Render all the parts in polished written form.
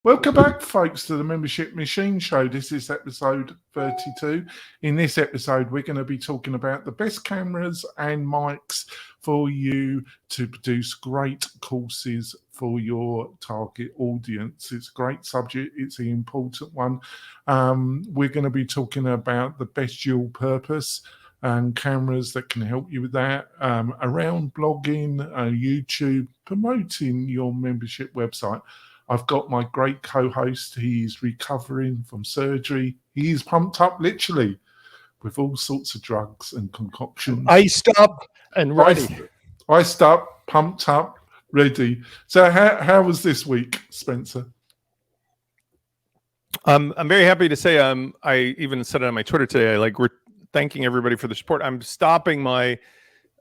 Welcome back, folks, to the Membership Machine Show. This is episode 32. In this episode, we're going to be talking about the best cameras and mics for you to produce great courses for your target audience. It's a great subject. It's an important one. We're going to be talking about the best dual purpose and cameras that can help you with that, around blogging, YouTube, promoting your membership website. I've got my great co-host. He's recovering from surgery. He's pumped up literally with all sorts of drugs and concoctions. Iced up and ready. Iced up, pumped up, ready. So how was this week, Spencer? I'm very happy to say I even said it on my Twitter today. We're thanking everybody for the support. I'm stopping my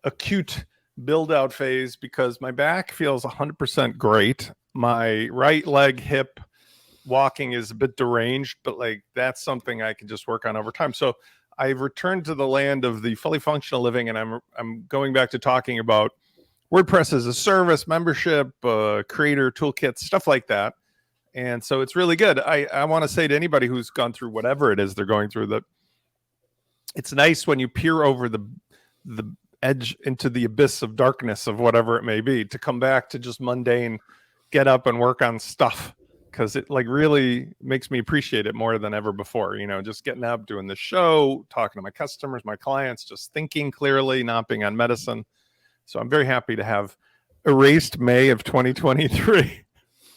acute build-out phase because my back feels 100% great. My right leg, hip, walking is a bit deranged, but that's something I can just work on over time. So I've returned to the land of the fully functional living, and I'm going back to talking about WordPress as a service, membership, creator toolkits, stuff like that. And so it's really good. I want to say to anybody who's gone through whatever it is they're going through that it's nice when you peer over the edge into the abyss of darkness of whatever it may be to come back to just mundane, get up and work on stuff, because it really makes me appreciate it more than ever before. Just getting up, doing the show, talking to my customers, my clients, just thinking clearly, not being on medicine. So I'm very happy to have erased May of 2023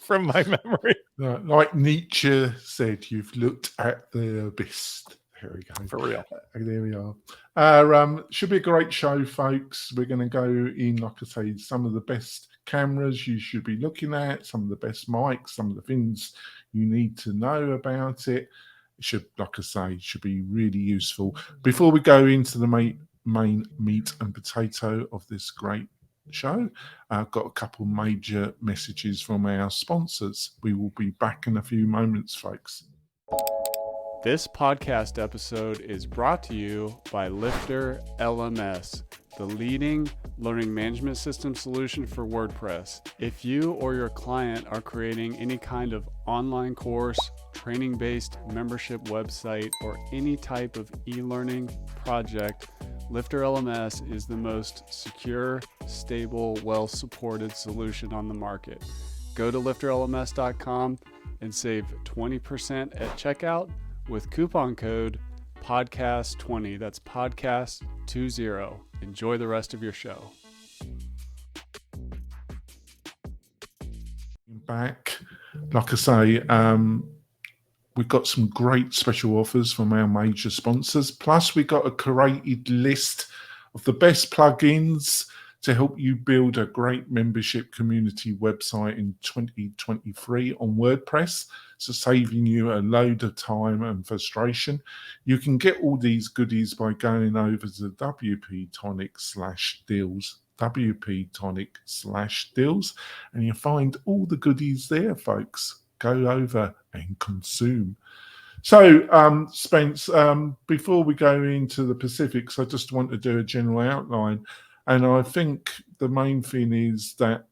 from my memory. Like Nietzsche said, you've looked at the abyss. Here we go. For real. There we are. Should be a great show, folks. We're going to go in, like I say, some of the best cameras you should be looking at, some of the best mics, some of the things you need to know about it. It should, like I say, should be really useful. Before we go into the main meat and potato of this great show, I've got a couple major messages from our sponsors. We will be back in a few moments, folks. This podcast episode is brought to you by Lifter LMS, the leading learning management system solution for WordPress. If you or your client are creating any kind of online course, training-based membership website, or any type of e-learning project, Lifter LMS is the most secure, stable, well-supported solution on the market. Go to lifterlms.com and save 20% at checkout with coupon code podcast20. That's podcast20. Enjoy the rest of your show. Back, like I say, we've got some great special offers from our major sponsors. Plus, we got a curated list of the best plugins to help you build a great membership community website in 2023 on WordPress. So saving you a load of time and frustration. You can get all these goodies by going over to WP-Tonic/deals, WP-Tonic/deals, and you find all the goodies there, folks. Go over and consume. So, Spence, before we go into the Pacifics, I just want to do a general outline. And I think the main thing is that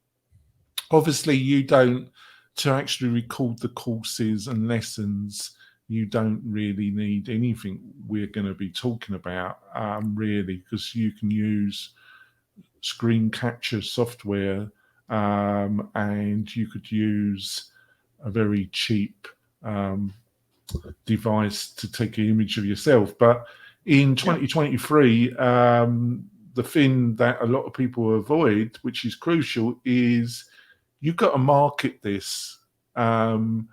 obviously you don't, to actually record the courses and lessons, you don't really need anything we're going to be talking about, really, because you can use screen capture software, and you could use a very cheap device to take an image of yourself. But in 2023, the thing that a lot of people avoid, which is crucial, is you've got to market this. And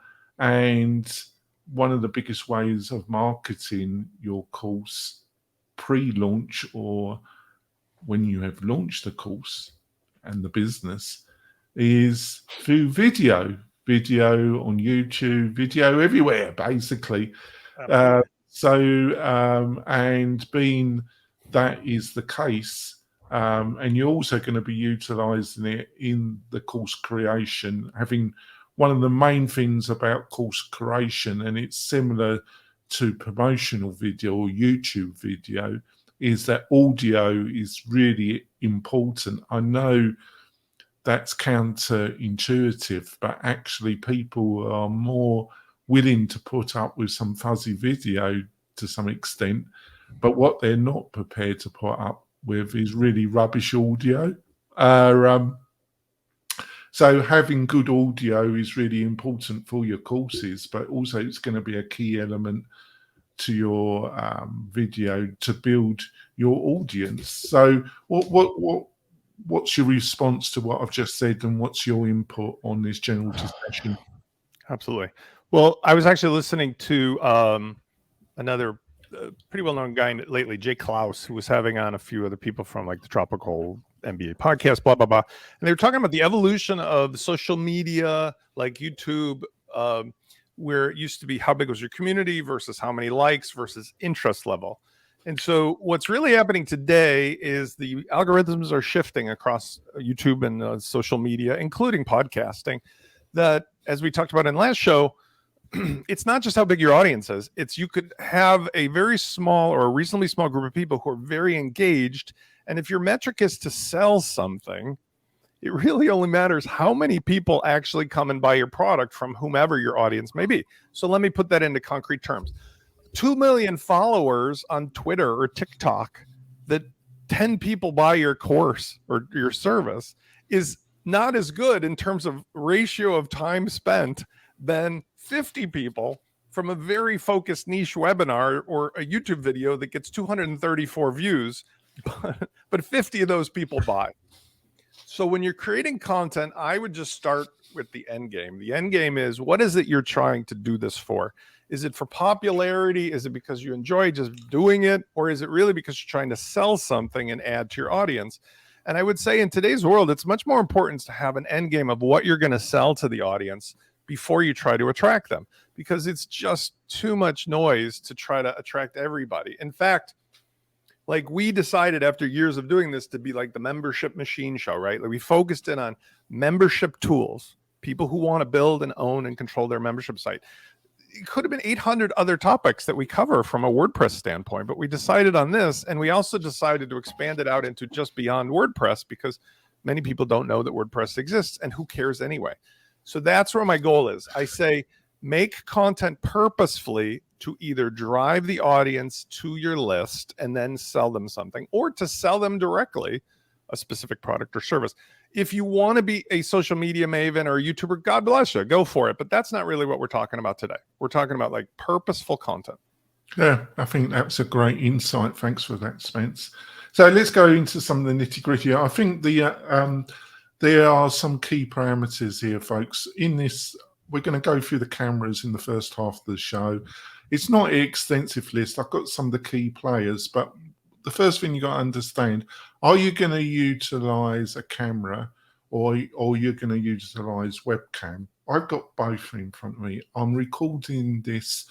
one of the biggest ways of marketing your course pre-launch or when you have launched the course and the business is through video on YouTube, video everywhere, basically. And being that is the case, and you're also going to be utilizing it in the course creation, having one of the main things about course creation, and it's similar to promotional video or YouTube video, is that audio is really important. I know that's counterintuitive, but actually people are more willing to put up with some fuzzy video to some extent, but what they're not prepared to put up with is really rubbish audio. So having good audio is really important for your courses, but also it's going to be a key element to your video to build your audience. So what's your response to what I've just said, and what's your input on this general discussion? Absolutely. Well, I was actually listening to another pretty well-known guy lately, Jay Klaus, who was having on a few other people from like the Tropical MBA podcast, blah, blah, blah. And they were talking about the evolution of social media, like YouTube, where it used to be how big was your community versus how many likes versus interest level. And so what's really happening today is the algorithms are shifting across YouTube and social media, including podcasting, that, as we talked about in the last show, it's not just how big your audience is. It's you could have a very small or a reasonably small group of people who are very engaged. And if your metric is to sell something, it really only matters how many people actually come and buy your product from whomever your audience may be. So let me put that into concrete terms. 2 million followers on Twitter or TikTok that 10 people buy your course or your service is not as good in terms of ratio of time spent than 50 people from a very focused niche webinar or a YouTube video that gets 234 views, but 50 of those people buy. So when you're creating content, I would just start with the end game. The end game is, what is it you're trying to do this for? Is it for popularity? Is it because you enjoy just doing it? Or is it really because you're trying to sell something and add to your audience? And I would say in today's world, it's much more important to have an end game of what you're going to sell to the audience before you try to attract them, because it's just too much noise to try to attract everybody. In fact, like we decided after years of doing this to be like the membership machine show, right? Like we focused in on membership tools, people who want to build and own and control their membership site. It could have been 800 other topics that we cover from a WordPress standpoint, but we decided on this. And we also decided to expand it out into just beyond WordPress, because many people don't know that WordPress exists, and who cares anyway? So that's where my goal is. I say, make content purposefully to either drive the audience to your list and then sell them something, or to sell them directly a specific product or service. If you want to be a social media maven or a YouTuber, God bless you, go for it. But that's not really what we're talking about today. We're talking about like purposeful content. Yeah, I think that's a great insight. Thanks for that, Spence. So let's go into some of the nitty gritty. I think there are some key parameters here, folks. In this, we're going to go through the cameras in the first half of the show. It's not an extensive list. I've got some of the key players, but the first thing you got to understand, are you going to utilize a camera or you're going to utilize webcam? I've got both in front of me. I'm recording this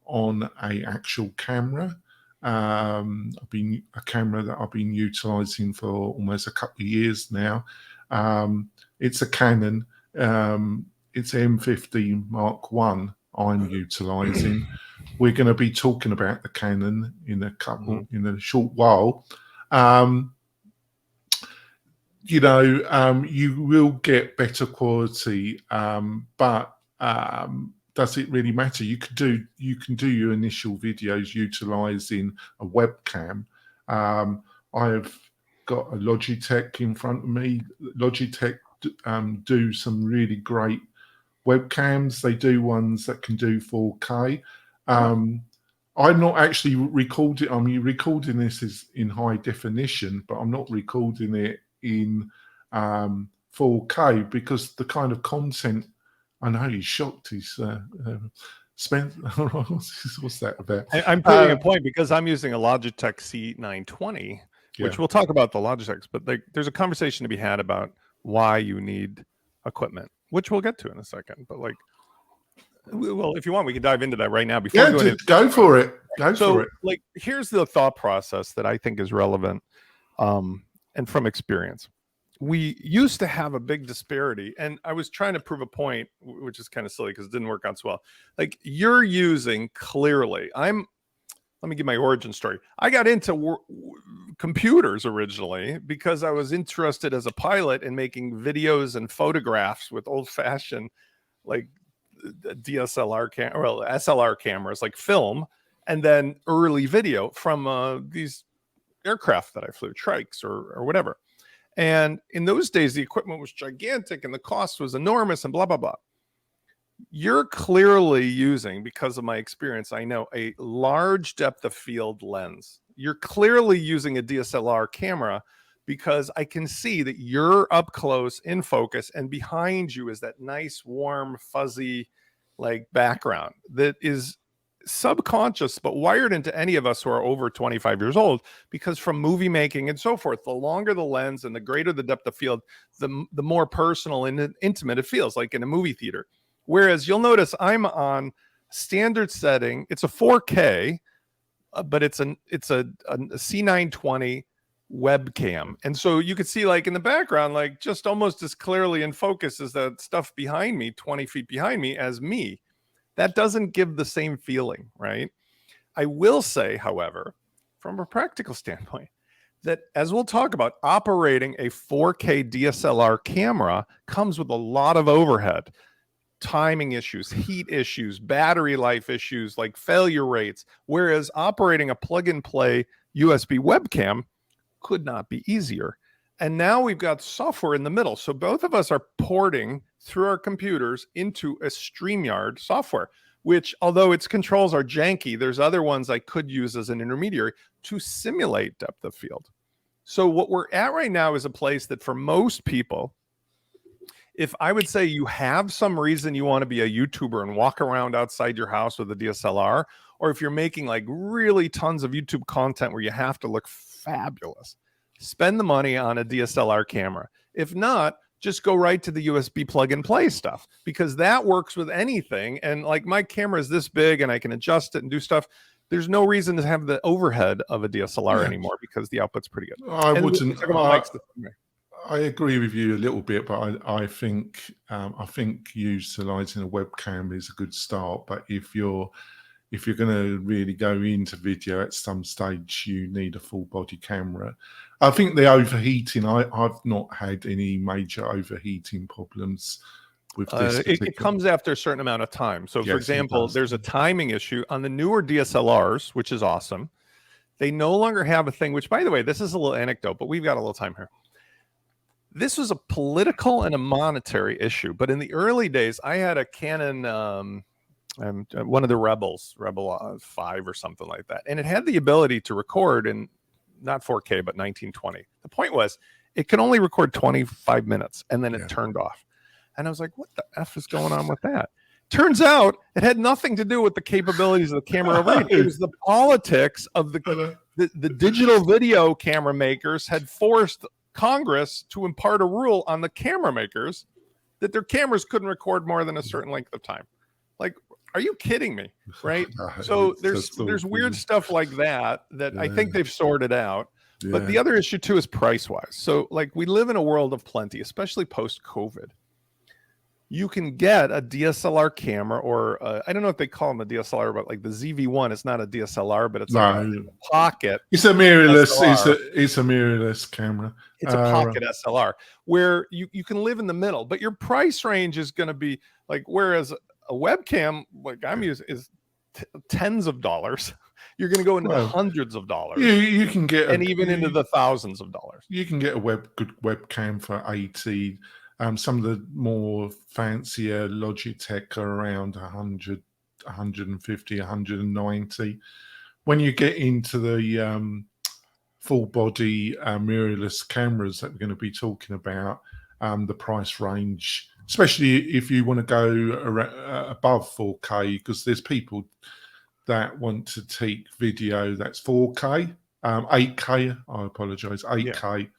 on a actual camera. I've been a camera that I've been utilizing for almost a couple of years now. It's a Canon. It's M50 Mark 1 I'm utilizing. We're going to be talking about the Canon in a short while. You will get better quality, but does it really matter? You can do your initial videos utilizing a webcam. I've got a Logitech in front of me. Logitech do some really great webcams. They do ones that can do 4K. I'm not actually recording. I'm recording this is in high definition, but I'm not recording it in 4K because the kind of content. I know he's shocked. He's spent. What's that about? I'm proving a point because I'm using a Logitech C920, which we'll talk about the Logitechs, but there's a conversation to be had about why you need equipment, which we'll get to in a second. But well, if you want, we can dive into that right now. Before go for it. Go for it. Like, here's the thought process that I think is relevant, and from experience. We used to have a big disparity, and I was trying to prove a point, which is kind of silly because it didn't work out so well. Like, you're using clearly, I'm let me give my origin story. I got into computers originally because I was interested as a pilot in making videos and photographs with old-fashioned like DSLR SLR cameras, like film, and then early video from these aircraft that I flew, trikes or whatever. And in those days, the equipment was gigantic and the cost was enormous and blah, blah, blah. You're clearly using, because of my experience, I know, a large depth of field lens. You're clearly using a DSLR camera because I can see that you're up close in focus, and behind you is that nice, warm, fuzzy, like background that is subconscious but wired into any of us who are over 25 years old, because from movie making and so forth, the longer the lens and the greater the depth of field, the more personal and intimate it feels, like in a movie theater. Whereas you'll notice I'm on standard setting. It's a 4K, but it's a C920 webcam. And so you could see, like in the background, like just almost as clearly in focus as that stuff behind me, 20 feet behind me, as me. That doesn't give the same feeling, right? I will say, however, from a practical standpoint, that as we'll talk about, operating a 4K DSLR camera comes with a lot of overhead. Timing issues, heat issues, battery life issues, like failure rates, whereas operating a plug-and-play USB webcam could not be easier. And now we've got software in the middle. So both of us are porting through our computers into a StreamYard software, which, although its controls are janky, there's other ones I could use as an intermediary to simulate depth of field. So what we're at right now is a place that for most people, if I would say you have some reason you want to be a YouTuber and walk around outside your house with a DSLR, or if you're making like really tons of YouTube content where you have to look fabulous, spend the money on a DSLR camera. If not, just go right to the USB plug and play stuff, because that works with anything. And like my camera is this big and I can adjust it and do stuff. There's no reason to have the overhead of a DSLR anymore because the output's pretty good. I agree with you a little bit, but I think utilising a webcam is a good start. But if you're going to really go into video at some stage, you need a full body camera. I think the overheating, I've not had any major overheating problems with this. It comes after a certain amount of time. So, for example, there's a timing issue on the newer DSLRs, which is awesome. They no longer have a thing, which, by the way, this is a little anecdote, but we've got a little time here. This was a political and a monetary issue. But in the early days, I had a Canon, one of the Rebel 5 or something like that. And it had the ability to record in not 4K, but 1920. The point was it could only record 25 minutes and then it turned off. And I was like, what the F is going on with that? Turns out it had nothing to do with the capabilities of the camera overhead. It was the politics of the digital video camera makers had forced Congress to impart a rule on the camera makers that their cameras couldn't record more than a certain length of time. Like, are you kidding me? Right? So there's weird stuff like that I think they've sorted out. Yeah. But the other issue too is price wise. So like we live in a world of plenty, especially post COVID. You can get a DSLR camera, or I don't know if they call them a DSLR, but like the ZV-1, it's not a DSLR, but it's like a pocket. It's a mirrorless. It's a mirrorless camera. It's a pocket SLR where you can live in the middle, but your price range is going to be like, whereas a webcam like I'm using is tens of dollars. You're going to go into the hundreds of dollars. You can get even into the thousands of dollars. You can get a good webcam for 80. Some of the more fancier Logitech are around 100, 150, 190. When you get into the full body mirrorless cameras that we're going to be talking about, the price range, especially if you want to go above 4K, because there's people that want to take video that's 4K, 8K, I apologize, 8K.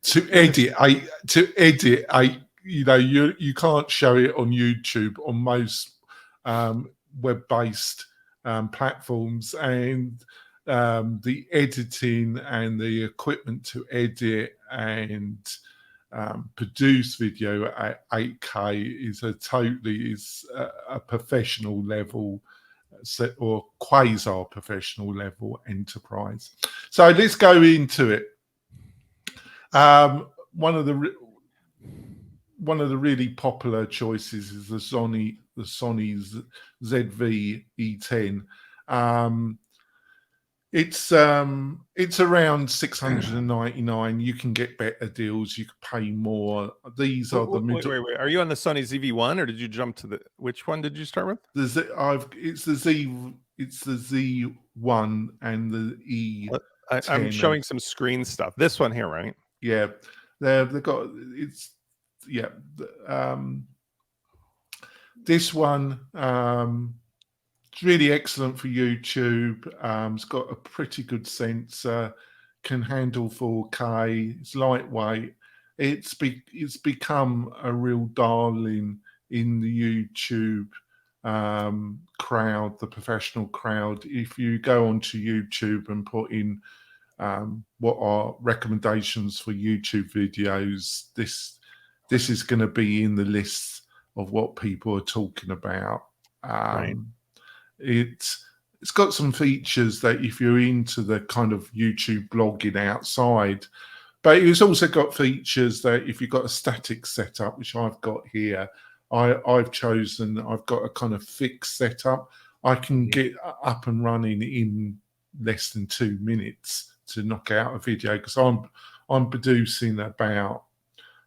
To edit, you can't show it on YouTube on most web-based platforms, and the editing and the equipment to edit and produce video at 8K is a professional level or quasi-professional level enterprise. So let's go into it. One of the really popular choices is the Sony ZV-E10. It's around $699. You can get better deals. You can pay more. These are the wait. Are you on the Sony ZV-1 or did you jump to which one did you start with? It's the Z1 and the E10. I'm showing some screen stuff. This one here, right? Yeah, they've got this one. It's really excellent for YouTube. It's got a pretty good sensor, can handle 4K. It's lightweight. It's become a real darling in the YouTube crowd, the professional crowd. If you go onto YouTube and put in what are recommendations for YouTube videos, this is going to be in the list of what people are talking about. Right. It's got some features that if you're into the kind of YouTube blogging outside, but it's also got features that if you've got a static setup, which I've got here, I've got a kind of fixed setup. I can get up and running in less than 2 minutes to knock out a video, because I'm producing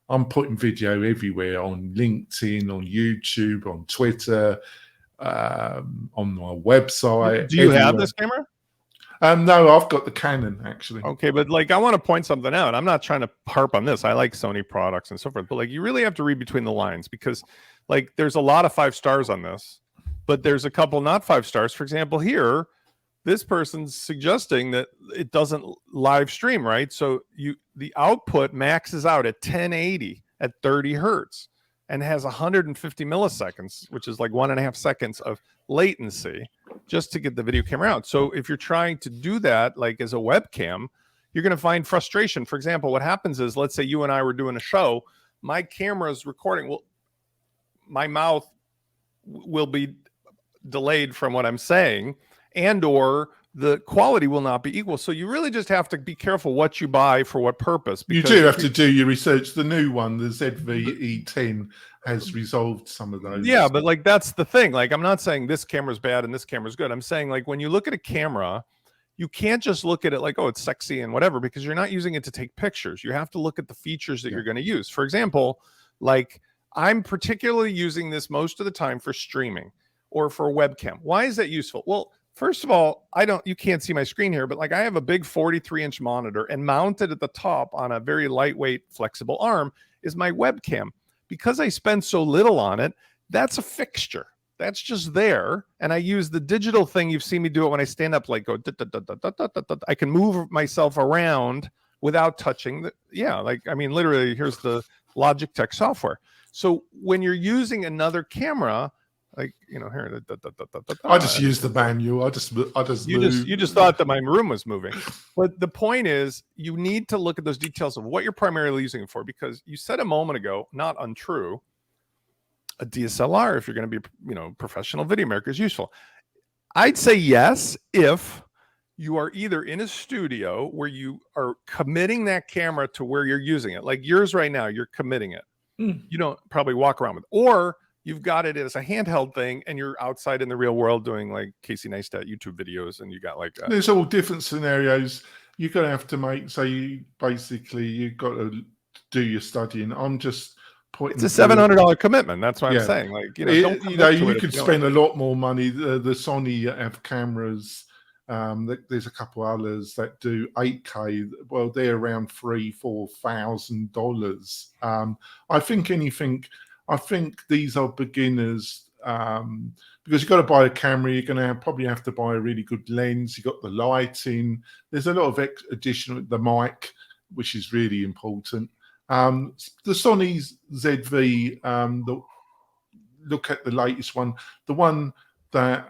I'm putting video everywhere, on LinkedIn, on YouTube, on Twitter, on my website. Do you have this camera? No, I've got the Canon actually. Okay, but like I want to point something out. I'm not trying to harp on this. I like Sony products and so forth, but like you really have to read between the lines, because like there's a lot of 5 stars on this, but there's a couple not 5 stars. For example, here, this person's suggesting that it doesn't live stream, right? So the output maxes out at 1080 at 30 hertz and has 150 milliseconds, which is like 1.5 seconds of latency just to get the video camera out. So if you're trying to do that, like as a webcam, you're going to find frustration. For example, what happens is, let's say you and I were doing a show, my camera's recording. Well, my mouth will be delayed from what I'm saying, and or the quality will not be equal. So you really just have to be careful what you buy for what purpose. You do have to do your research. The new one, the ZV-E10, has resolved some of those. Yeah, but like that's the thing. Like I'm not saying this camera's bad and this camera's good. I'm saying like when you look at a camera, you can't just look at it like, oh, it's sexy and whatever, because you're not using it to take pictures. You have to look at the features that you're going to use. For example, like I'm particularly using this most of the time for streaming or for a webcam. Why is that useful? Well, first of all, you can't see my screen here, but like I have a big 43-inch monitor, and mounted at the top on a very lightweight, flexible arm is my webcam. Because I spend so little on it, that's a fixture. That's just there. And I use the digital thing. You've seen me do it when I stand up, like go, I can move myself around without touching literally here's the Logitech software. So when you're using another camera, like, here, I just use the manual. I just move. You just thought that my room was moving. But the point is, you need to look at those details of what you're primarily using it for, because you said a moment ago, not untrue, a DSLR, if you're going to be, professional video maker, is useful. I'd say yes, if you are either in a studio where you are committing that camera to where you're using it, like yours right now, you're committing it. You don't probably walk around with it. Or you've got it as a handheld thing and you're outside in the real world doing like Casey Neistat YouTube videos, and you got like there's all different scenarios. You're going to have to make, so you've got to do your studying. I'm just putting, it's a $700 commitment. That's what I'm saying. Like, you could spend a lot more money. The Sony have cameras. There's a couple others that do 8K. Well, they're around $3,000-$4,000. I think these are beginners, because you've got to buy a camera. You're going to probably have to buy a really good lens. You've got the lighting. There's a lot of additional, the mic, which is really important. The Sony ZV, look at the latest one. The one that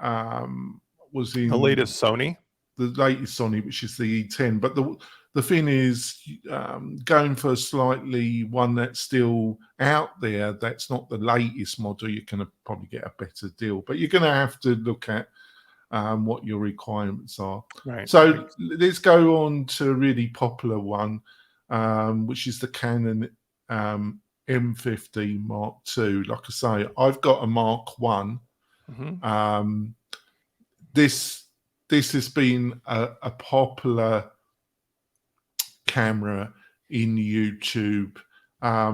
was in the latest Sony, which is the E10. But the thing is, going for a slightly one that's still out there, that's not the latest model, you're going to probably get a better deal. But you're going to have to look at what your requirements are. Right. So let's go on to a really popular one, which is the Canon M50 Mark II. Like I say, I've got a Mark 1. Mm-hmm. This has been a popular camera in YouTube. I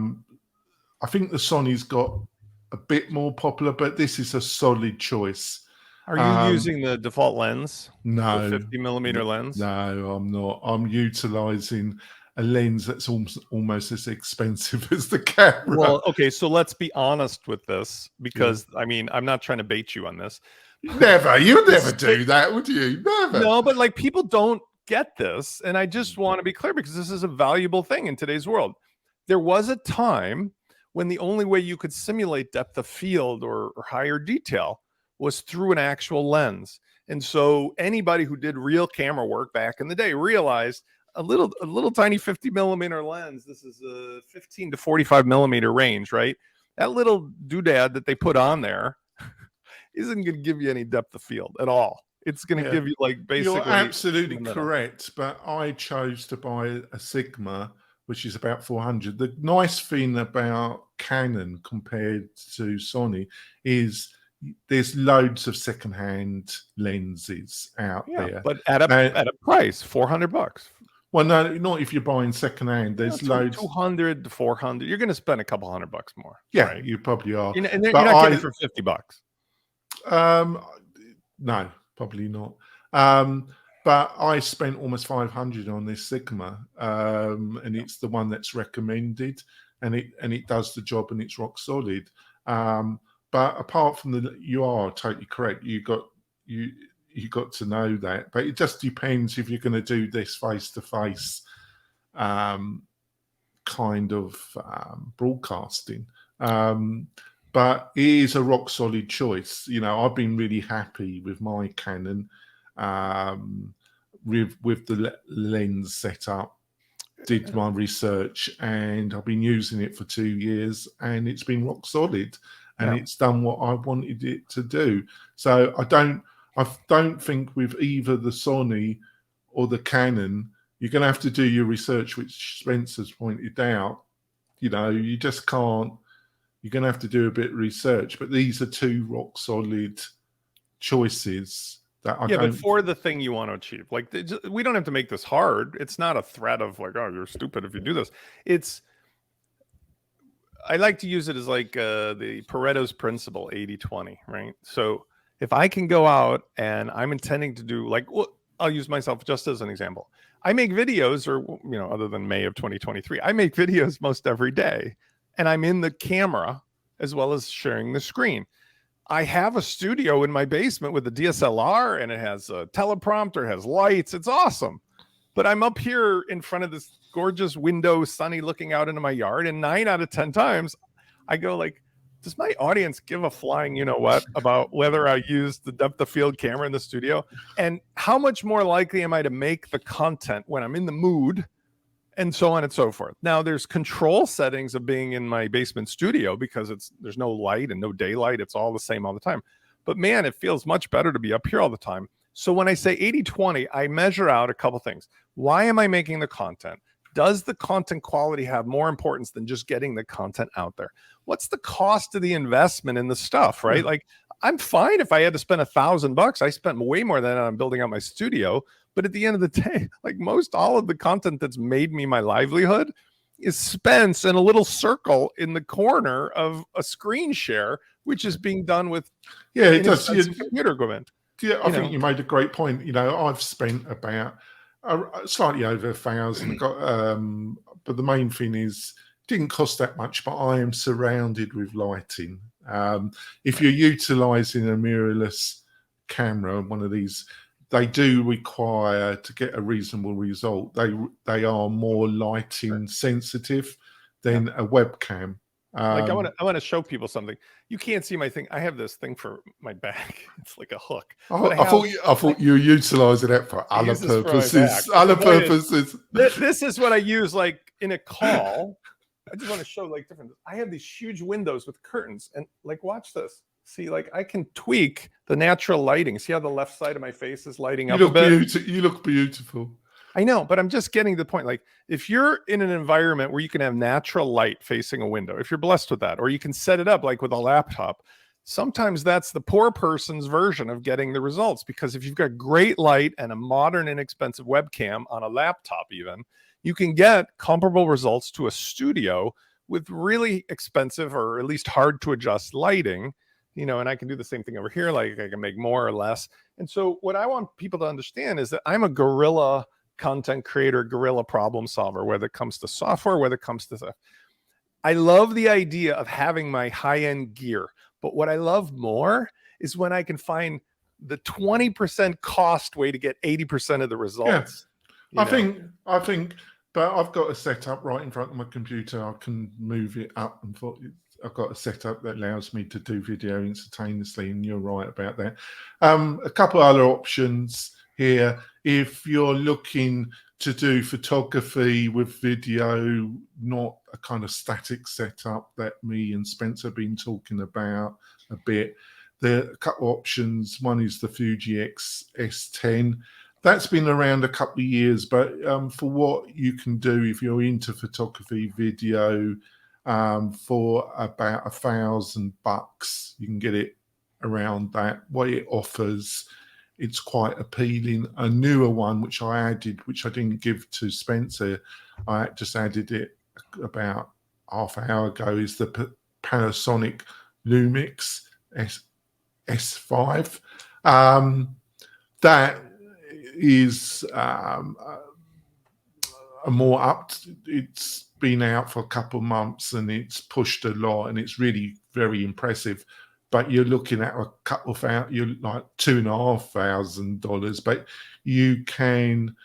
think the Sony's got a bit more popular, but this is a solid choice. Are you using the default lens? No, the 50mm lens? No, I'm not. I'm utilizing a lens that's almost as expensive as the camera. Well, okay, so let's be honest with this, because I mean, I'm not trying to bait you on this. Never. You'd never do that, would you? Never. No, but like, people don't get this, and I just want to be clear, because this is a valuable thing in today's world. There was a time when the only way you could simulate depth of field or higher detail was through an actual lens. And so anybody who did real camera work back in the day realized a little tiny 50mm lens, this is a 15 to 45mm range, right? That little doodad that they put on there isn't going to give you any depth of field at all. It's going to give you, like, basically. You're absolutely correct, but I chose to buy a Sigma, which is about 400. The nice thing about Canon compared to Sony is there's loads of secondhand lenses out there, but at a price, $400. Well, no, not if you're buying secondhand. There's loads, 200 to 400. You're going to spend a couple $100 more. Yeah, right? you probably are. And you're not getting it for $50. No, probably not. But I spent almost 500 on this Sigma, and it's the one that's recommended, and it does the job, and it's rock solid. But apart from you are totally correct. You got to know that, but it just depends if you're going to do this face-to-face kind of broadcasting. But it is a rock solid choice. You know, I've been really happy with my Canon, with the lens setup. Did my research, and I've been using it for 2 years, and it's been rock solid, and it's done what I wanted it to do. So I don't think with either the Sony or the Canon, you're going to have to do your research, which Spencer's pointed out. You know, you just can't. You're going to have to do a bit of research, but these are two rock solid choices that I don't. But for the thing you want to achieve, like, we don't have to make this hard. It's not a threat of like, oh, you're stupid if you do this. I like to use it as like the Pareto's principle, 80-20, right? So if I can go out and I'm intending to do, like, well, I'll use myself just as an example. I make videos, or, you know, other than May of 2023, I make videos most every day, and I'm in the camera as well as sharing the screen. I have a studio in my basement with a DSLR, and it has a teleprompter, has lights. It's awesome. But I'm up here in front of this gorgeous window, sunny, looking out into my yard, and 9 out of 10 times I go like, does my audience give a flying you know what about whether I use the depth of field camera in the studio? And how much more likely am I to make the content when I'm in the mood, and so on and so forth? Now, there's control settings of being in my basement studio because there's no light and no daylight. It's all the same all the time. But man, it feels much better to be up here all the time. So when I say 80-20, I measure out a couple things. Why am I making the content? Does the content quality have more importance than just getting the content out there? What's the cost of the investment in the stuff, right? Like, I'm fine if I had to spend $1,000. I spent way more than that on building out my studio. But at the end of the day, like, all of the content that's made me my livelihood is spent in a little circle in the corner of a screen share, which is being done with it does computer equipment. Yeah, I think you made a great point. You know, I've spent about slightly over 1,000. But the main thing is, it didn't cost that much, but I am surrounded with lighting. If you're utilizing a mirrorless camera, one of these, they do require, to get a reasonable result, they are more lighting sensitive than a webcam. Like, I want to show people something. You can't see my thing. I have this thing for my back. It's like a hook. I thought you were utilizing that for other purposes. Other purposes. This is what I use, like, in a call. I just want to show, like, different. I have these huge windows with curtains, and, like, watch this. See, like I can tweak the natural lighting. See how the left side of my face is lighting You up a look bit? you look beautiful. I know, but I'm just getting to the point. Like if you're in an environment where you can have natural light facing a window, if you're blessed with that, or you can set it up like with a laptop, sometimes that's the poor person's version of getting the results. Because if you've got great light and a modern, inexpensive webcam on a laptop, even, you can get comparable results to a studio with really expensive or at least hard to adjust lighting. And I can do the same thing over here. Like I can make more or less. And so what I want people to understand is that I'm a guerrilla content creator, guerrilla problem solver, whether it comes to software, whether it comes to stuff. I love the idea of having my high-end gear, but what I love more is when I can find the 20% cost way to get 80% of the results. I think, but I've got a setup right in front of my computer. I can move it up and I've got a setup that allows me to do video instantaneously, and you're right about that. A couple other options here. If you're looking to do photography with video, not a kind of static setup that me and Spencer have been talking about a bit, there are a couple of options. One is the Fuji X-S10. That's been around a couple of years, but for what you can do if you're into photography, video, for about $1,000, you can get it around that. What it offers, it's quite appealing. A newer one, which I added, which I didn't give to Spencer, I just added it about half an hour ago, is the Panasonic Lumix S5. That is a more up. It's been out for a couple of months and it's pushed a lot, and it's really very impressive. But you're looking at a couple of you're like $2,500, but you can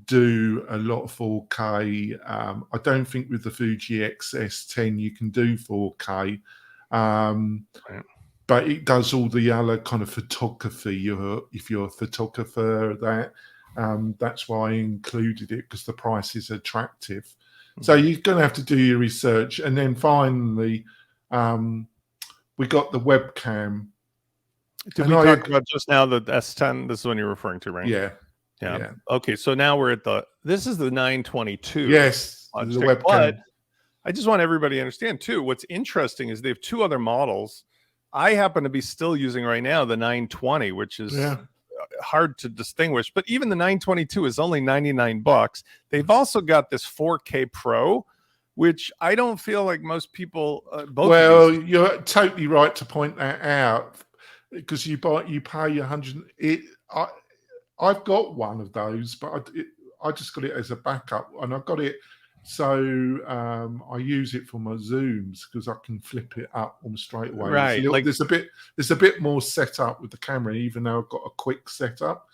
do a lot of 4K. I don't think with the Fuji X-S10 you can do 4K, but it does all the other kind of photography. If you're a photographer, that's why I included it, because the price is attractive. So you're going to have to do your research, and then finally, we got the webcam. Did we talk about just now the S10? This is one you're referring to, right? Yeah. Okay, so now we're at this is the 922. Yes, the webcam. But I just want everybody to understand too, what's interesting is they have two other models. I happen to be still using right now the 920, which is hard to distinguish, but even the 922 is only $99. They've also got this 4K Pro, which I don't feel like most people. You're totally right to point that out, because you pay 100. I've got one of those, but I just got it as a backup, and I've got it so I use it for my Zooms because I can flip it up almost straight away. Right, there's a bit more setup with the camera, even though I've got a quick setup.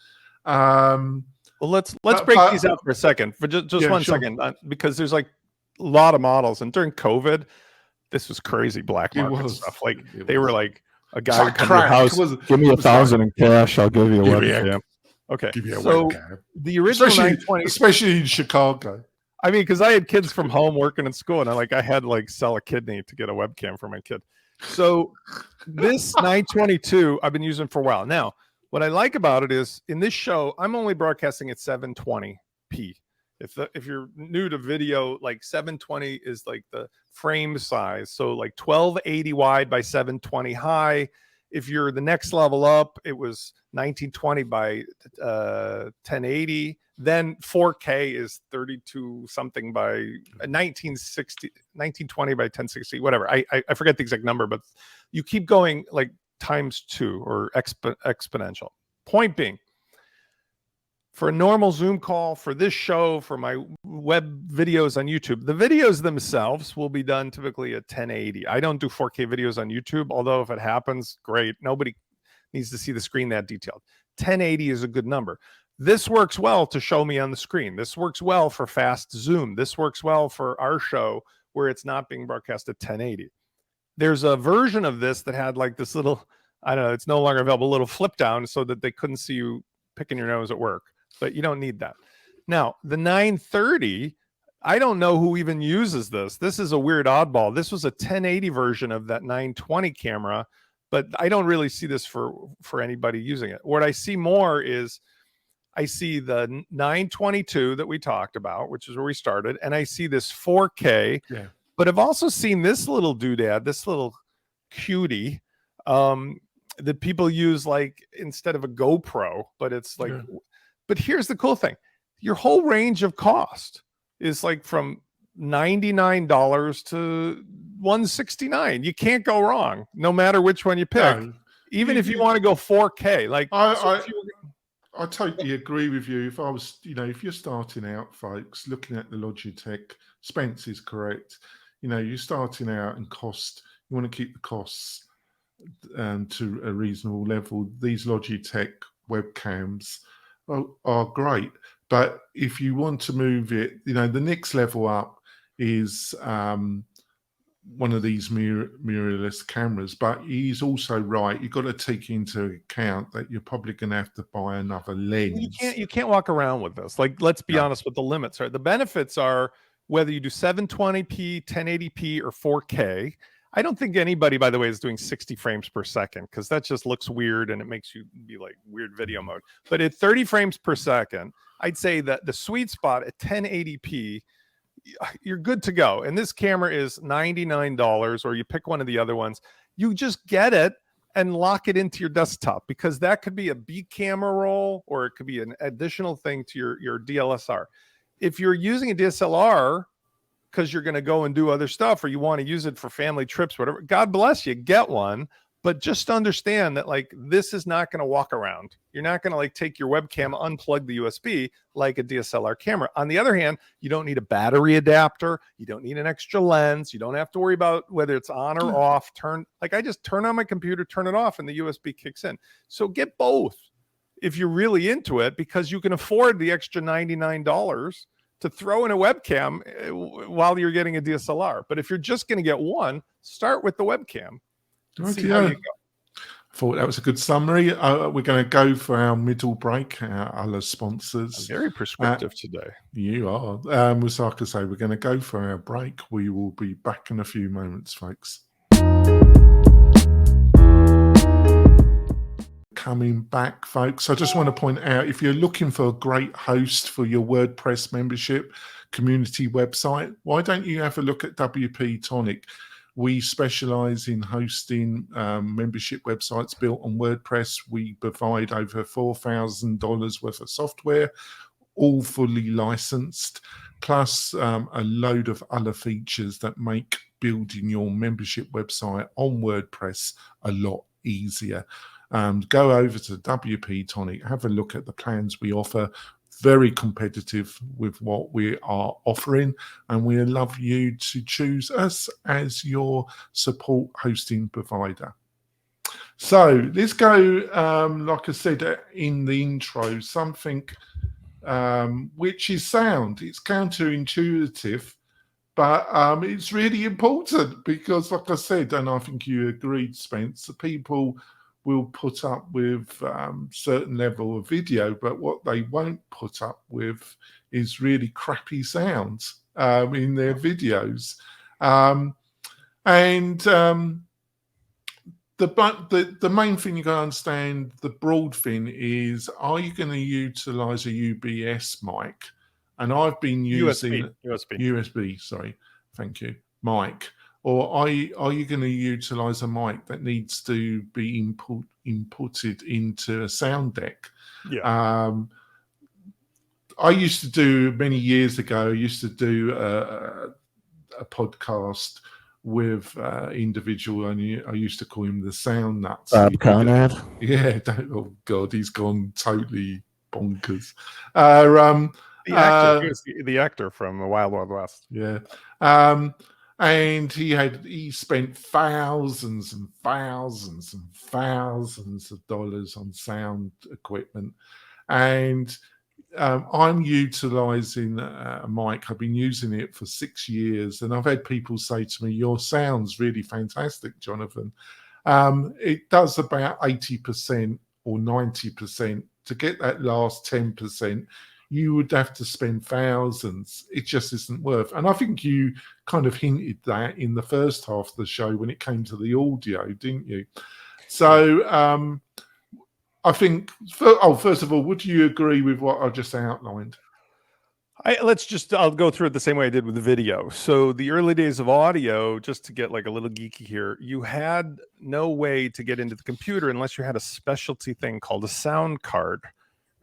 Well, let's break these out for a second, for just 1 second, because there's like a lot of models, and during COVID, this was crazy black market stuff. Like they were like a guy would come to your house, give me $1,000 in cash, I'll give you a webcam. Okay, give you a so webcam. The original 920, especially in Chicago. I mean, because I had kids from home working in school, and I had to sell a kidney to get a webcam for my kid. So this 922 I've been using for a while. Now, what I like about it is in this show, I'm only broadcasting at 720p. If you're new to video, 720 is like the frame size. So 1280 wide by 720 high. If you're the next level up, it was 1920 by 1080. Then 4K is 32 something by 1920 by 1060, whatever. I forget the exact number, but you keep going times 2 or exponential. Point being, for a normal Zoom call, for this show, for my web videos on YouTube, the videos themselves will be done typically at 1080. I don't do 4K videos on YouTube, although if it happens, great. Nobody needs to see the screen that detailed. 1080 is a good number. This works well to show me on the screen. This works well for fast Zoom. This works well for our show where it's not being broadcast at 1080. There's a version of this that had this little, I don't know, it's no longer available, little flip down so that they couldn't see you picking your nose at work. But you don't need that. Now, the 930, I don't know who even uses this. This is a weird oddball. This was a 1080 version of that 920 camera but I don't really see this for anybody using it. What I see more is I see the 922 that we talked about, which is where we started, and I see this 4K. Yeah. But I've also seen this little doodad, this little cutie, that people use like instead of a GoPro, but it's like. Yeah. But here's the cool thing: your whole range of cost is like from $99 to $169. You can't go wrong, no matter which one you pick. No. Even if you want to go 4K, like I totally agree with you. If I was, if you're starting out, folks, looking at the Logitech, Spence is correct. You're starting out and you want to keep the costs to a reasonable level. These Logitech webcams are great. But if you want to move it, the next level up is one of these mirrorless cameras. But he's also right. You've got to take into account that you're probably going to have to buy another lens. You can't walk around with this. Like, let's be honest with the limits. Right? The benefits are whether you do 720p, 1080p, or 4K. I don't think anybody, by the way, is doing 60 frames per second because that just looks weird and it makes you be like weird video mode. But at 30 frames per second, I'd say that the sweet spot at 1080p, you're good to go. And this camera is $99, or you pick one of the other ones. You just get it and lock it into your desktop, because that could be a B camera roll or it could be an additional thing to your DSLR. If you're using a DSLR because you're going to go and do other stuff, or you want to use it for family trips, whatever, God bless you, get one. But just understand that like this is not going to walk around. You're not going to like take your webcam, unplug the USB like a DSLR camera. On the other hand, you don't need a battery adapter. You don't need an extra lens. You don't have to worry about whether it's on or off. I just turn on my computer, turn it off, and the USB kicks in. So get both if you're really into it, because you can afford the extra $99 to throw in a webcam while you're getting a DSLR. But if you're just going to get one, start with the webcam. See how you go. I thought that was a good summary. We're going to go for our middle break, our other sponsors. I'm very prescriptive today. You are. So like I say, we're going to go for our break. We will be back in a few moments, folks. Coming back, folks. I just want to point out, if you're looking for a great host for your WordPress membership community website, why don't you have a look at WP-Tonic? We specialize in hosting membership websites built on WordPress. We provide over $4,000 worth of software, all fully licensed, plus a load of other features that make building your membership website on WordPress a lot easier. Go over to WP-Tonic, have a look at the plans we offer. Very competitive with what we are offering, and we love you to choose us as your support hosting provider. So let's go, like I said in the intro, something which is sound. It's counterintuitive, but it's really important because, like I said, and I think you agreed, Spence, the people will put up with certain level of video, but what they won't put up with is really crappy sounds in their videos. The main thing you got to understand, the broad thing is, are you going to utilize a UBS mic? And I've been using USB, sorry, thank you, mic. Or are you going to utilize a mic that needs to be inputted into a sound deck? Yeah. I used to do, many years ago, I used to do a podcast with individual, and I used to call him the sound nuts. Bob Conrad? Yeah. Oh, God, he's gone totally bonkers. The actor, he was the actor from The Wild Wild West. Yeah. And he spent thousands and thousands and thousands of dollars on sound equipment. And I'm utilizing a mic. I've been using it for 6 years, and I've had people say to me, "Your sound's really fantastic, Jonathan." It does about 80% or 90%. To get that last 10%, you would have to spend thousands. It just isn't worth. And I think you kind of hinted that in the first half of the show when it came to the audio, didn't you? So I think, first of all, would you agree with what I just outlined? I'll go through it the same way I did with the video. So the early days of audio, just to get like a little geeky here, you had no way to get into the computer unless you had a specialty thing called a sound card.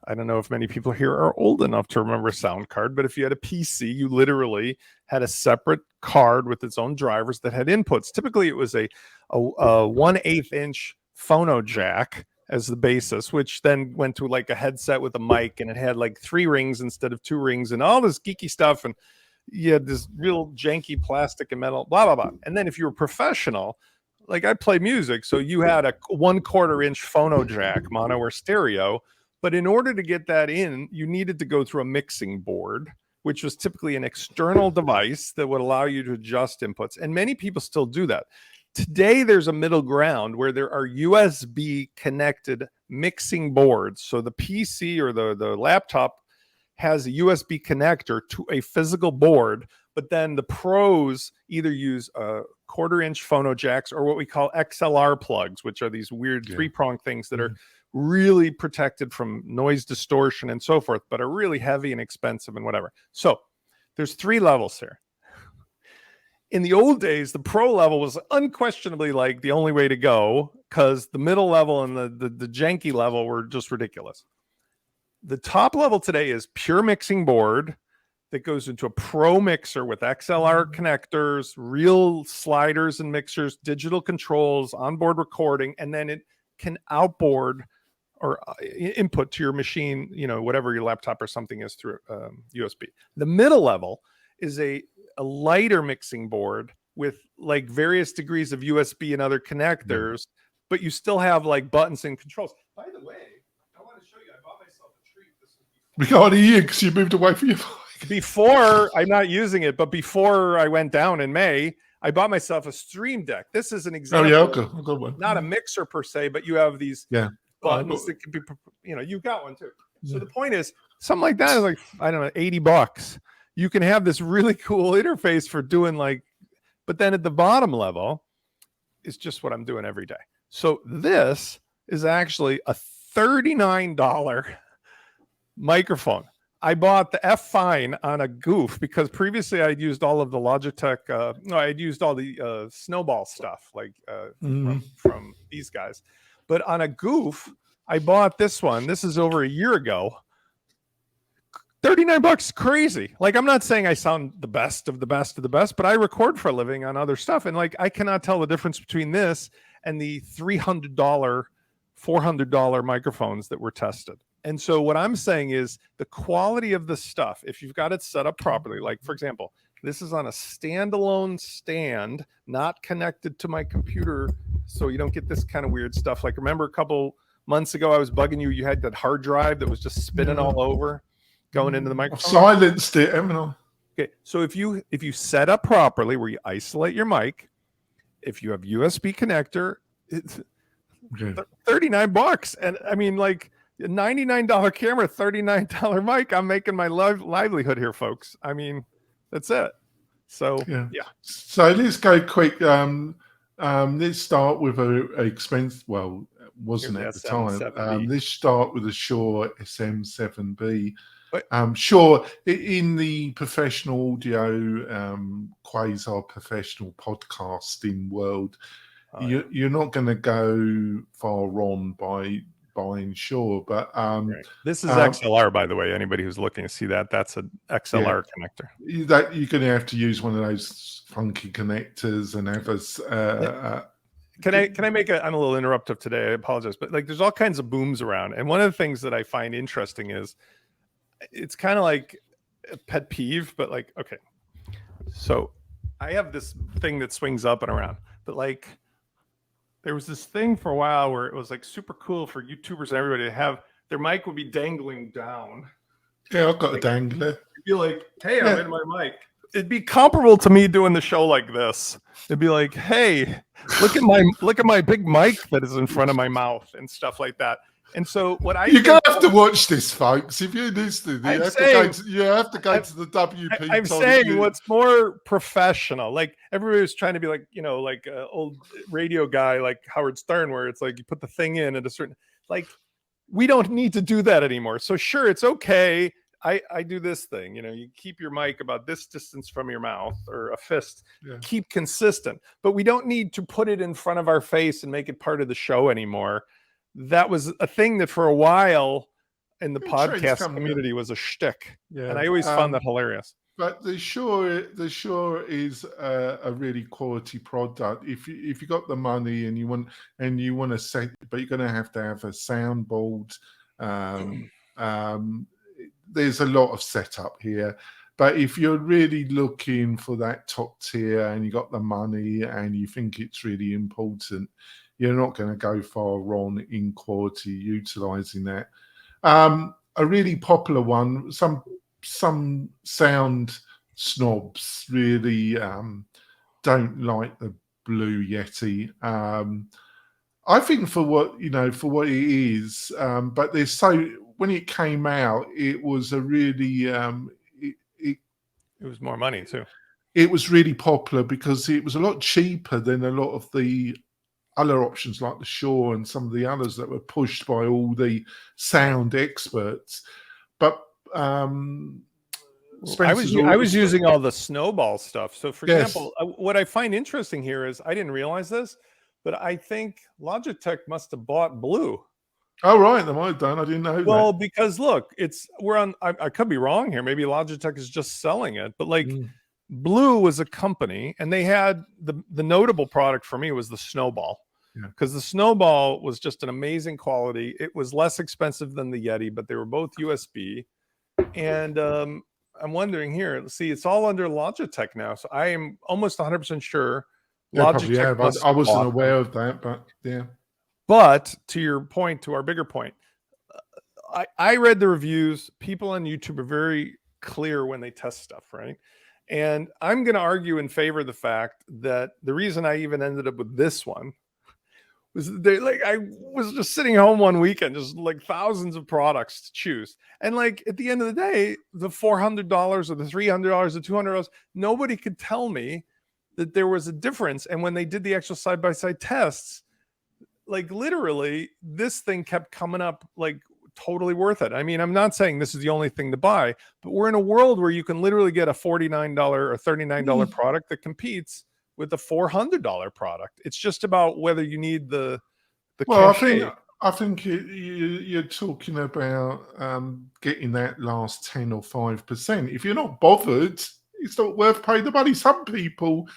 I don't know if many people here are old enough to remember a sound card, but if you had a PC, you literally had a separate card with its own drivers that had inputs. Typically, it was a 1/8 inch phono jack as the basis, which then went to like a headset with a mic, and it had like 3 rings instead of 2 rings and all this geeky stuff. And you had this real janky plastic and metal, blah, blah, blah. And then if you were professional, like I play music, so you had a 1/4 inch phono jack, mono or stereo. But in order to get that in, you needed to go through a mixing board, which was typically an external device that would allow you to adjust inputs. And many people still do that. Today, there's a middle ground where there are USB connected mixing boards. So the PC or the laptop has a USB connector to a physical board, but then the pros either use 1/4 inch phono jacks or what we call XLR plugs, which are these weird 3-prong things that are really protected from noise distortion and so forth, but are really heavy and expensive and whatever. So there's 3 levels here. In the old days, the pro level was unquestionably like the only way to go, because the middle level and the janky level were just ridiculous. The top level today is pure mixing board that goes into a pro mixer with XLR connectors, real sliders and mixers, digital controls, onboard recording, and then it can outboard or input to your machine, whatever your laptop or something is through USB. The middle level is a lighter mixing board with like various degrees of USB and other connectors, but you still have like buttons and controls. By the way, I want to show you, I bought myself a treat. We can't hear you because you moved away from your mic. Before, I'm not using it, but before I went down in May, I bought myself a Stream Deck. This is an example. Oh, yeah, okay. One. Not a mixer per se, but you have these buttons that can be, you've got one too. So the point is, something like that is like, I don't know, $80. You can have this really cool interface for doing but then at the bottom level is just what I'm doing every day. So this is actually a $39 microphone. I bought the F Fine on a goof because previously I'd used all of the Logitech. I'd used all the Snowball stuff from these guys. But on a goof, I bought this one. This is over a year ago. $39, crazy. Like, I'm not saying I sound the best of the best of the best, but I record for a living on other stuff. And like, I cannot tell the difference between this and the $300, $400 microphones that were tested. And so what I'm saying is the quality of the stuff, if you've got it set up properly, like for example, this is on a standalone stand, not connected to my computer. So you don't get this kind of weird stuff. Like, remember a couple months ago, I was bugging you. You had that hard drive that was just spinning all over. Going into the microphone. I've silenced it, haven't I? Okay, so if you set up properly, where you isolate your mic, if you have USB connector, it's $39, and I mean, like a $99 camera, $39 mic. I'm making my livelihood here, folks. I mean, that's it. So yeah. So let's go quick. Let's start with a expense. Well, wasn't at the time. Let's start with the Shure SM7B. Sure, in the professional audio, quasi-professional podcasting world, you're not going to go far wrong by buying Shure. But this is XLR, by the way. Anybody who's looking to see that's an XLR connector. That you're going to have to use one of those funky connectors and have a. Can I make I'm a little interruptive today. I apologize, but like, there's all kinds of booms around, and one of the things that I find interesting is, it's kind of like a pet peeve, but like, okay, so I have this thing that swings up and around, but like, there was this thing for a while where it was like super cool for YouTubers and everybody to have their mic would be dangling down. Yeah, I've got a dangler. It'd be like, hey, I'm in my mic. It'd be comparable to me doing the show like this. It'd be like, hey, look at my big mic that is in front of my mouth and stuff like that. And so what you're going to have to watch this, folks. If you're listening, you have to go to the WP-Tonic. I'm saying what's more professional. Like everybody was trying to be like, like an old radio guy like Howard Stern, where it's like you put the thing in at a certain, like, we don't need to do that anymore. So sure, it's okay. I do this thing, you keep your mic about this distance from your mouth or a fist, keep consistent, but we don't need to put it in front of our face and make it part of the show anymore. That was a thing that for a while in the podcast community was a shtick. Yeah. And I always found that hilarious. But the Shure is a really quality product. If you got the money and you want to set, but you're going to have a soundboard. There's a lot of setup here, but if you're really looking for that top tier and you got the money and you think it's really important, you're not going to go far wrong in quality utilizing that. A really popular one, some sound snobs really don't like the Blue Yeti. I think for what it is, but when it came out, it was a really it was more money too. It was really popular because it was a lot cheaper than a lot of the other options like the Shure and some of the others that were pushed by all the sound experts. But I was using all the Snowball stuff. So for example, what I find interesting here is I didn't realize this, but I think Logitech must have bought Blue. Oh, right. They might have done. I didn't know. Well, because look, I could be wrong here. Maybe Logitech is just selling it, but like Blue was a company and they had the notable product for me was the Snowball. Because the Snowball was just an amazing quality. It was less expensive than the Yeti, but they were both USB. And I'm wondering here, see, it's all under Logitech now. So I am almost 100% sure Logitech. I wasn't aware of that, but yeah. But to your point, to our bigger point, I read the reviews. People on YouTube are very clear when they test stuff, right? And I'm going to argue in favor of the fact that the reason I even ended up with this one was I was just sitting home one weekend, just like thousands of products to choose. And like at the end of the day, the $400 or the $300 or $200, nobody could tell me that there was a difference. And when they did the actual side-by-side tests, like literally this thing kept coming up like totally worth it. I mean, I'm not saying this is the only thing to buy, but we're in a world where you can literally get a $49 or $39 product that competes with a $400 product. It's just about whether you need the well, I think you're talking about getting that last 10 or 5%. If you're not bothered, it's not worth paying the money. Some people,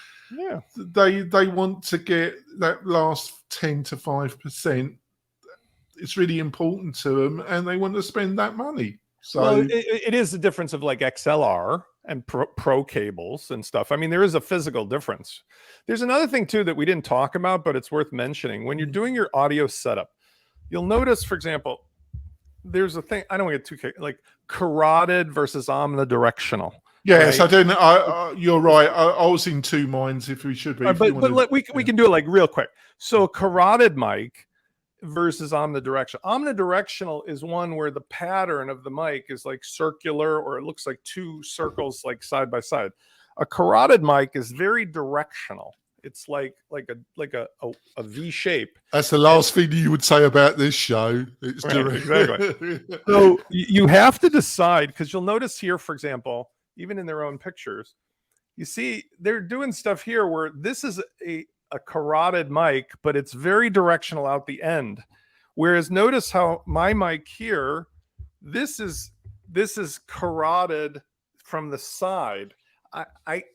they want to get that last 10 to 5%. It's really important to them, and they want to spend that money. So it is the difference of like XLR and pro cables and stuff. I mean, there is a physical difference. There's another thing too that we didn't talk about, but it's worth mentioning. When you're doing your audio setup, you'll notice, for example, there's a thing, I don't want to get too like carotid versus omnidirectional. Yes, right? I didn't. You're right. I was in two minds if we should be. We can do it like real quick. So a carotid mic versus omnidirectional. Omnidirectional is one where the pattern of the mic is like circular, or it looks like two circles like side by side. A carotid mic is very directional. It's like a V shape. That's the last thing you would say about this show. It's right, exactly. So you have to decide, because you'll notice here, for example, even in their own pictures, you see they're doing stuff here where this is a carotid mic, but it's very directional out the end. Whereas notice how my mic here, this is carotid from the side.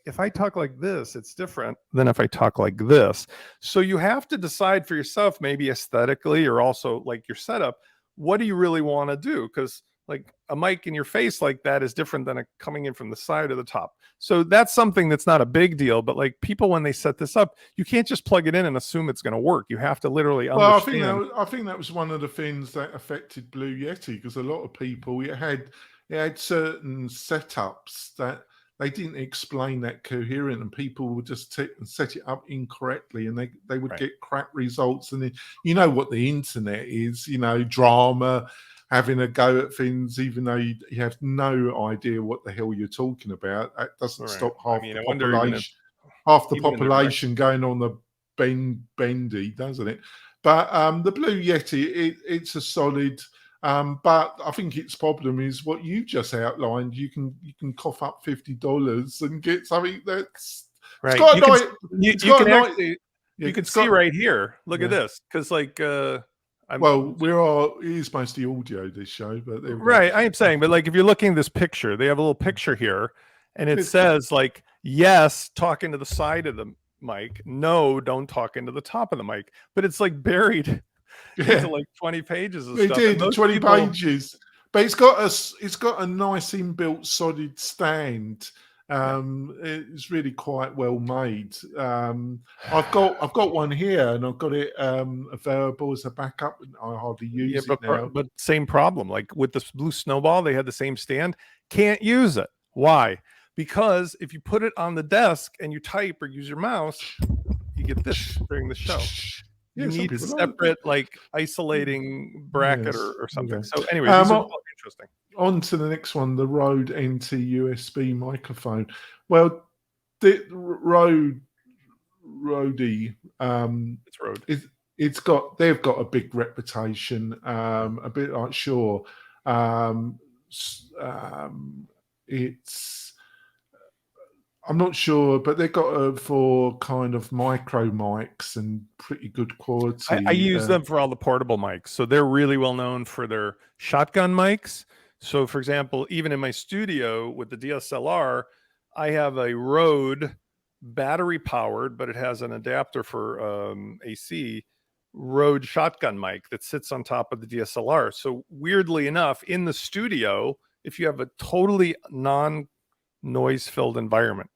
If I talk like this, it's different than if I talk like this. So you have to decide for yourself, maybe aesthetically or also like your setup, what do you really want to do? Because like a mic in your face like that is different than coming in from the side or the top. So that's something that's not a big deal, but like people, when they set this up, you can't just plug it in and assume it's going to work. You have to literally understand. Well, I think that was one of the things that affected Blue Yeti, because a lot of people, it had certain setups that they didn't explain that coherent, and people would just set it up incorrectly, and they would get crap results. And then, you know what the internet is, you know, drama, having a go at things, even though you have no idea what the hell you're talking about. That doesn't stop half the population going on the bendy, doesn't it? But the Blue Yeti, it's a solid. But I think its problem is what you just outlined. You can cough up $50 and get something that's right. You can see right here. Look at this, because like it is mostly audio, this show, but right. I am saying, but like if you're looking at this picture, they have a little picture here, and it says like, yes, talking to the side of the mic. No, don't talk into the top of the mic. But it's like buried. Into like 20 pages of stuff. They did 20 pages, but it's got a nice inbuilt solid stand. It's really quite well made. I've got one here, and I've got it available as a backup, and I hardly use it now. But same problem. Like with the Blue Snowball, they had the same stand. Can't use it. Why? Because if you put it on the desk and you type or use your mouse, you get this during the show. You need a separate, like, isolating bracket or something. So anyway, these are interesting. On to the next one, the Rode NT USB microphone. Well, the Rode, it's Rode. They've got a big reputation, a bit like Shure. I'm not sure, but they've got for kind of micro mics and pretty good quality. I use them for all the portable mics. So they're really well known for their shotgun mics. So for example, even in my studio with the DSLR, I have a Rode battery powered, but it has an adapter for AC Rode shotgun mic that sits on top of the DSLR. So weirdly enough, in the studio, if you have a totally non-noise filled environment,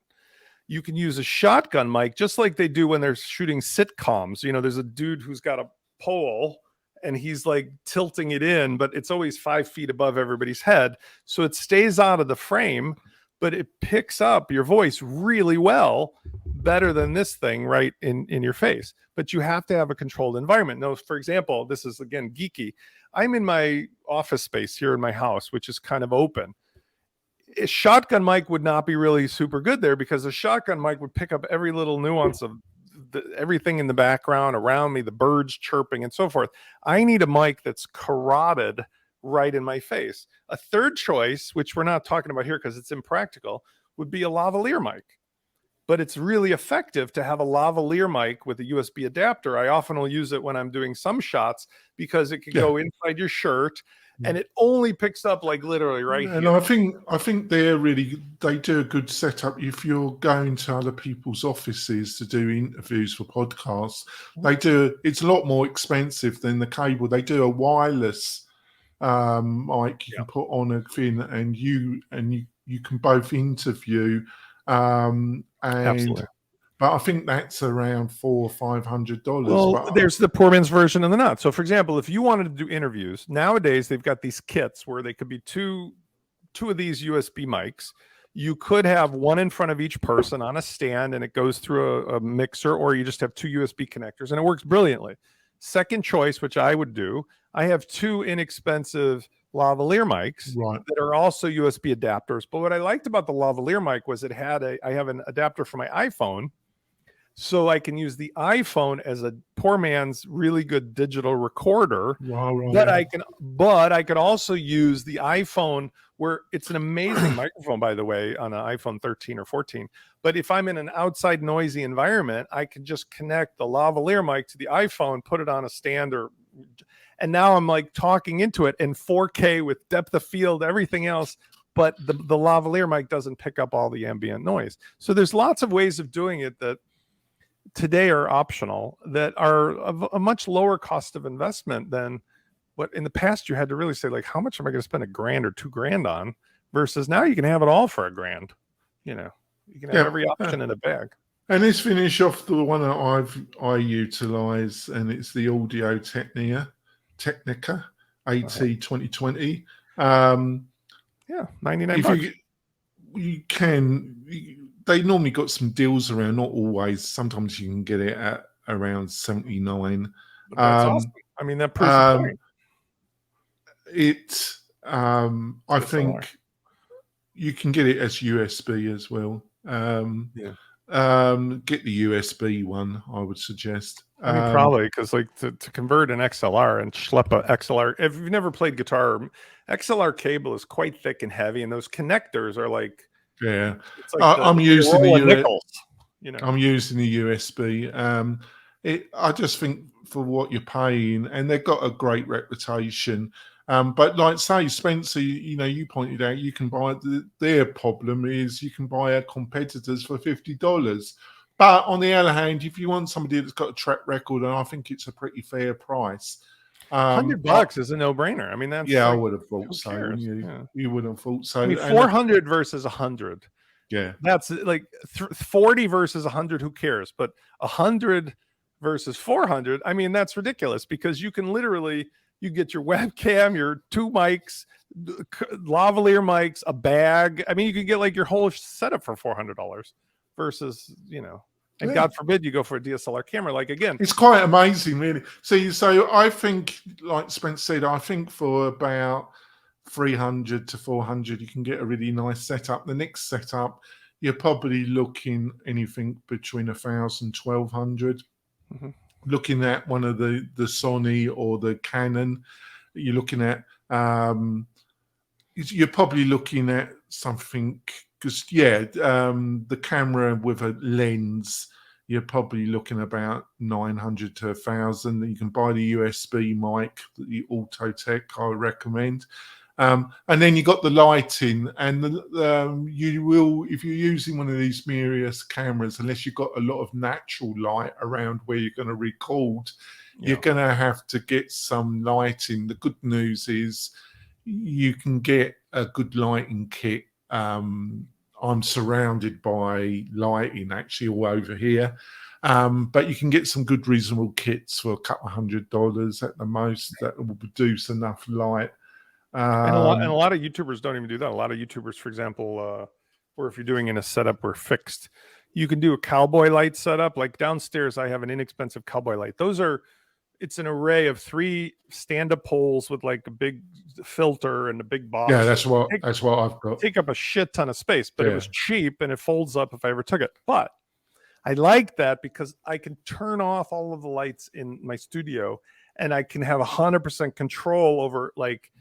you can use a shotgun mic just like they do when they're shooting sitcoms. You know, there's a dude who's got a pole and he's like tilting it in, but it's always 5 feet above everybody's head. So it stays out of the frame, but it picks up your voice really well, better than this thing right in your face. But you have to have a controlled environment. Now, for example, this is again geeky. I'm in my office space here in my house, which is kind of open. A shotgun mic would not be really super good there because a shotgun mic would pick up every little nuance of everything in the background around me, the birds chirping and so forth. I need a mic that's carotid right in my face. A third choice, which we're not talking about here because it's impractical, would be a lavalier mic. But it's really effective to have a lavalier mic with a USB adapter. I often will use it when I'm doing some shots because it can go inside your shirt. And it only picks up like literally right here. And I think they do a good setup. If you're going to other people's offices to do interviews for podcasts, it's a lot more expensive than the cable. They do a wireless mic you can put on a thing, and you can both interview. Absolutely. But I think that's around $400 or $500. Well, there's the poor man's version of the nut. So, for example, if you wanted to do interviews, nowadays they've got these kits where they could be two of these USB mics. You could have one in front of each person on a stand, and it goes through a mixer, or you just have two USB connectors, and it works brilliantly. Second choice, which I would do, I have two inexpensive lavalier mics that are also USB adapters. But what I liked about the lavalier mic was I have an adapter for my iPhone. So I can use the iPhone as a poor man's really good digital recorder. But I could also use the iPhone, where it's an amazing microphone, by the way, on an iPhone 13 or 14. But if I'm in an outside noisy environment, I can just connect the lavalier mic to the iPhone, put it on a stand, and now I'm like talking into it in 4K with depth of field, everything else. But the lavalier mic doesn't pick up all the ambient noise. So there's lots of ways of doing it that today are optional, that are of a much lower cost of investment than what in the past you had to really say, like, how much am I going to spend $1,000 or $2,000 on, versus now you can have it all for $1,000. You know, you can have every option in a bag. And let's finish off the one that I utilize, and it's the Audio Technica AT 2020. $99. you can. They normally got some deals around, not always. Sometimes you can get it at around 79. But that's awesome. I mean, that proves the point. I think you can get it as USB as well. Get the USB one, I would suggest. I mean, probably because like to convert an XLR and schlep a XLR. If you've never played guitar, XLR cable is quite thick and heavy, and those connectors are like It's like I'm using the nickels, you know. I'm using the USB. I just think for what you're paying, and they've got a great reputation. But like say Spencer, you pointed out you can buy their problem is you can buy our competitors for $50. But on the other hand, if you want somebody that's got a track record, and I think it's a pretty fair price, $100 is a no-brainer. I mean, that's I would have thought so. You would have thought so. I mean, 400 versus 100. Yeah, that's like 40 versus 100. Who cares? But 100 versus 400. I mean, that's ridiculous because you can literally. You get your webcam, your 2 mics, lavalier mics, a bag. I mean, you could get like your whole setup for $400 versus, and God forbid you go for a DSLR camera. Like, again, it's quite amazing, really. So I think, like Spence said, I think for about 300 to 400, you can get a really nice setup. The next setup, you're probably looking anything between 1,000, 1,200. Mm-hmm. Looking at one of the Sony or the Canon, you're looking at you're probably looking at something because the camera with a lens, you're probably looking about 900 to 1,000. You can buy the USB mic, the Autotech, I would recommend. And then you got the lighting, and you will, if you're using one of these mirrorless cameras, unless you've got a lot of natural light around where you're going to record, you're going to have to get some lighting. The good news is you can get a good lighting kit. I'm surrounded by lighting actually all over here. But you can get some good reasonable kits for a couple of $100 at the most that will produce enough light. And a lot of YouTubers don't even do that. A lot of YouTubers, for example, or if you're doing in a setup where fixed, you can do a cowboy light setup. Like downstairs, I have an inexpensive cowboy light. It's an array of 3 stand-up poles with like a big filter and a big box. Yeah, that's what I've got. Take up a shit ton of space, but it was cheap and it folds up if I ever took it. But I like that because I can turn off all of the lights in my studio and I can have 100% control over like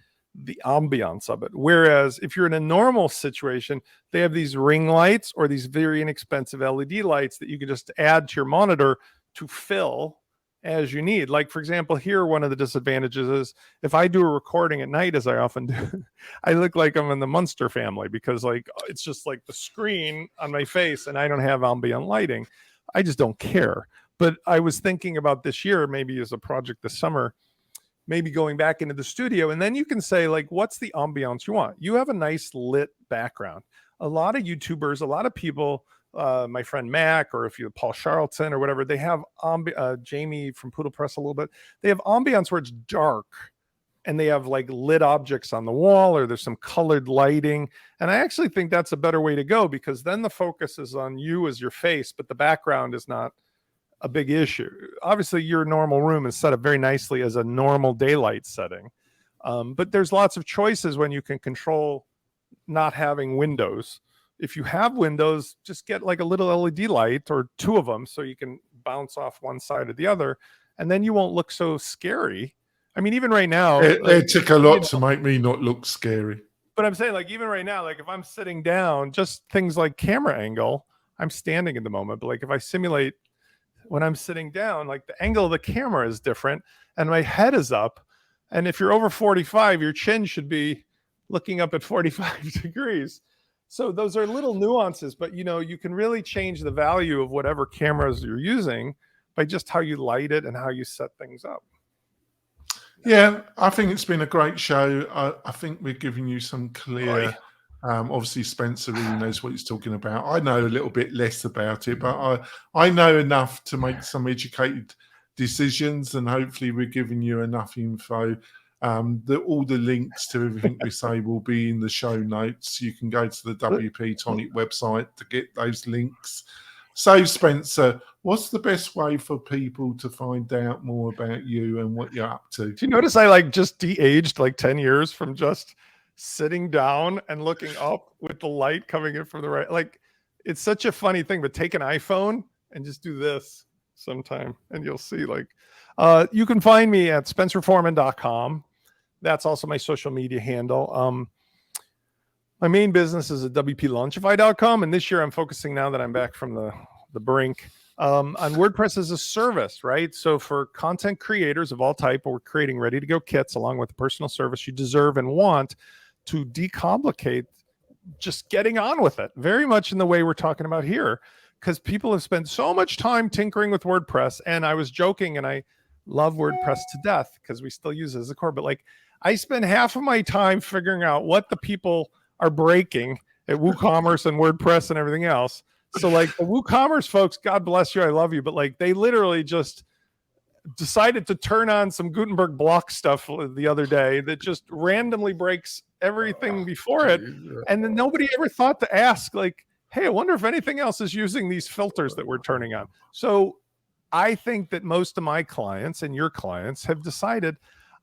the ambiance of it. Whereas if you're in a normal situation, they have these ring lights or these very inexpensive LED lights that you can just add to your monitor to fill as you need. Like, for example, here, one of the disadvantages is if I do a recording at night, as I often do, I look like I'm in the Munster family because like it's just like the screen on my face and I don't have ambient lighting. I just don't care. But I was thinking about this year, maybe as a project this summer, maybe going back into the studio, and then you can say, like, what's the ambiance you want? You have a nice lit background. A lot of YouTubers, a lot of people, my friend Mac, or if you Paul Charlton or whatever, they have Jamie from Poodle Press a little bit. They have ambiance where it's dark and they have like lit objects on the wall or there's some colored lighting. And I actually think that's a better way to go because then the focus is on you as your face, but the background is not a big issue. Obviously, your normal room is set up very nicely as a normal daylight setting. But there's lots of choices when you can control not having windows. If you have windows, just get like a little LED light or 2 of them so you can bounce off one side or the other, and then you won't look so scary. I mean, even right now, it took a lot to make me not look scary. But I'm saying, like, even right now, like if I'm sitting down, just things like camera angle, I'm standing at the moment, but like if I simulate when I'm sitting down, like the angle of the camera is different and my head is up. And if you're over 45, your chin should be looking up at 45 degrees. So those are little nuances, but you can really change the value of whatever cameras you're using by just how you light it and how you set things up. Yeah, I think it's been a great show. I think we're giving you some clear... obviously, Spencer really knows what he's talking about. I know a little bit less about it, but I know enough to make some educated decisions, and hopefully we're giving you enough info All the links to everything we say will be in the show notes. You can go to the WP-Tonic website to get those links. So, Spencer, what's the best way for people to find out more about you and what you're up to? Do you notice I like just de-aged like 10 years from just sitting down and looking up with the light coming in from the right? Like, it's such a funny thing, but take an iPhone and just do this sometime and you'll see. Like, you can find me at spencerforeman.com. That's also my social media handle. My main business is at WPLaunchify.com. And this year I'm focusing, now that I'm back from the brink, on WordPress as a service, right? So for content creators of all type, we're creating ready to go kits along with the personal service you deserve and want to decomplicate just getting on with it, very much in the way we're talking about here, because people have spent so much time tinkering with WordPress. And I was joking, and I love WordPress to death because we still use it as a core, but like I spend half of my time figuring out what the people are breaking at WooCommerce and WordPress and everything else. So like the WooCommerce folks, God bless you, I love you, but like they literally just decided to turn on some Gutenberg block stuff the other day that just randomly breaks everything before it. And then nobody ever thought to ask, like, hey, I wonder if anything else is using these filters that we're turning on. So I think that most of my clients and your clients have decided,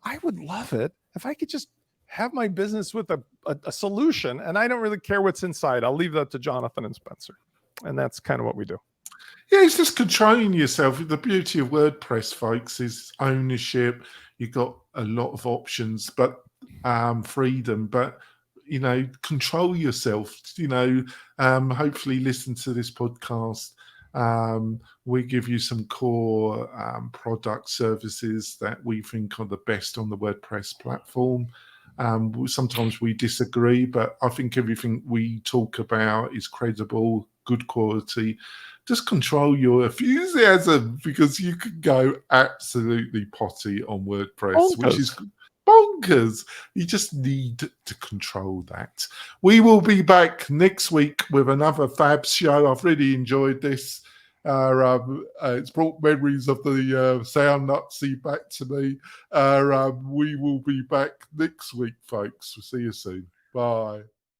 I would love it if I could just have my business with a solution, and I don't really care what's inside. I'll leave that to Jonathan and Spencer. And that's kind of what we do. Yeah, it's just controlling yourself. The beauty of WordPress, folks, is ownership. You've got a lot of options, but freedom. But control yourself. Hopefully, listen to this podcast. We give you some core product services that we think are the best on the WordPress platform. Sometimes we disagree, but I think everything we talk about is credible, good quality. Just control your enthusiasm, because you can go absolutely potty on WordPress, which is bonkers. You just need to control that. We will be back next week with another fab show. I've really enjoyed this. It's brought memories of the sound Nazi back to me. We will be back next week, folks. We'll see you soon. Bye.